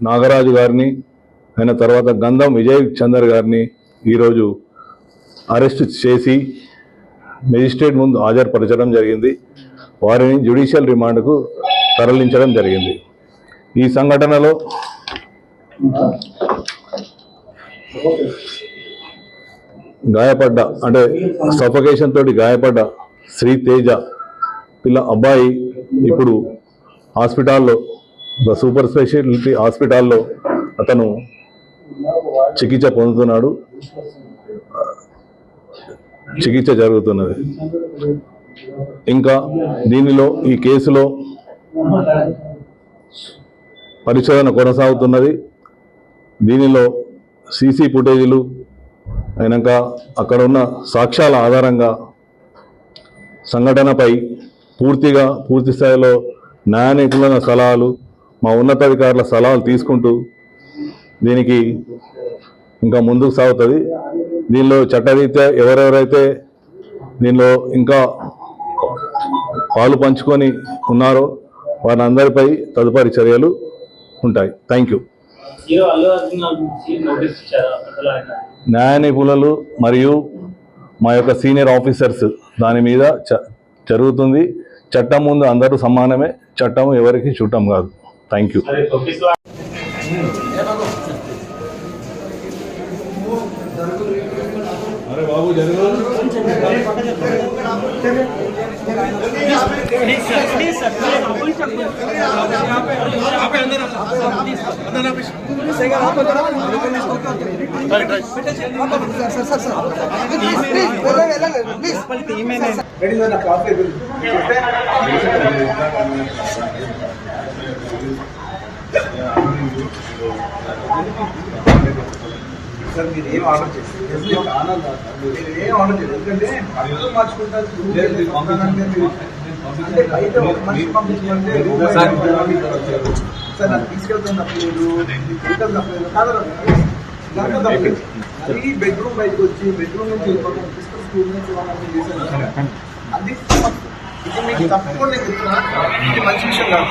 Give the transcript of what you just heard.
నాగరాజు గారిని ఆయన తర్వాత గంధం విజయ్ చందర్ గారిని ఈరోజు అరెస్ట్ చేసి మెజిస్ట్రేట్ ముందు హాజరుపరచడం జరిగింది. వారిని జ్యుడిషియల్ రిమాండ్కు తరలించడం జరిగింది. ఈ సంఘటనలో గాయపడ్డ అంటే సఫోకేషన్ తోటి గాయపడ్డ శ్రీ తేజ అబ్బాయి ఇప్పుడు హాస్పిటల్లో సూపర్ స్పెషాలిటీ హాస్పిటల్లో అతను చికిత్స పొందుతున్నాడు, చికిత్స జరుగుతున్నది. ఇంకా దీనిలో ఈ కేసులో పరిశోధన కొనసాగుతున్నది. దీనిలో సీసీ ఫుటేజీలు అయినాక అక్కడ ఉన్న సాక్ష్యాల ఆధారంగా సంఘటనపై పూర్తి స్థాయిలో న్యాయ నిపుణుల సలహాలు, మా ఉన్నతాధికారుల సలహాలు తీసుకుంటూ దీనికి ఇంకా ముందుకు సాగుతుంది. దీనిలో చట్టరీత్యా ఎవరెవరైతే దీనిలో ఇంకా పాలు పంచుకొని ఉన్నారో వారందరిపై తదుపరి చర్యలు ఉంటాయి. Thank you. న్యాయ నిపుణులు మరియు మా యొక్క సీనియర్ ఆఫీసర్స్ దాని మీద జరుగుతుంది. చట్టం ముందు అందరూ సమానమే, చట్టం ఎవరికి చుట్టం కాదు. Thank you. अरे बाबू जरूर सर మీరు ఆర్డర్ చేస్తారు ఆర్డర్ చేయాలి ఎందుకంటే అర్థం మార్చుకుంటారు అంటే బయట ఒక మనిషి పంపించుకుంటే సార్ నాకు తీసుకెళ్తున్నప్పుడు హోటల్ తప్పలేదు కాదు దాంట్లో తప్పలేదు. అది బెడ్రూమ్ బయటకు వచ్చి బెడ్రూమ్ నుంచి వెళ్ళిపోతాం సిస్టర్ స్కూల్ నుంచి వాళ్ళని చేశాను. అది ఇప్పుడు మీకు తప్పకుండా చెప్తున్నా ఇది మంచి విషయం కాదు.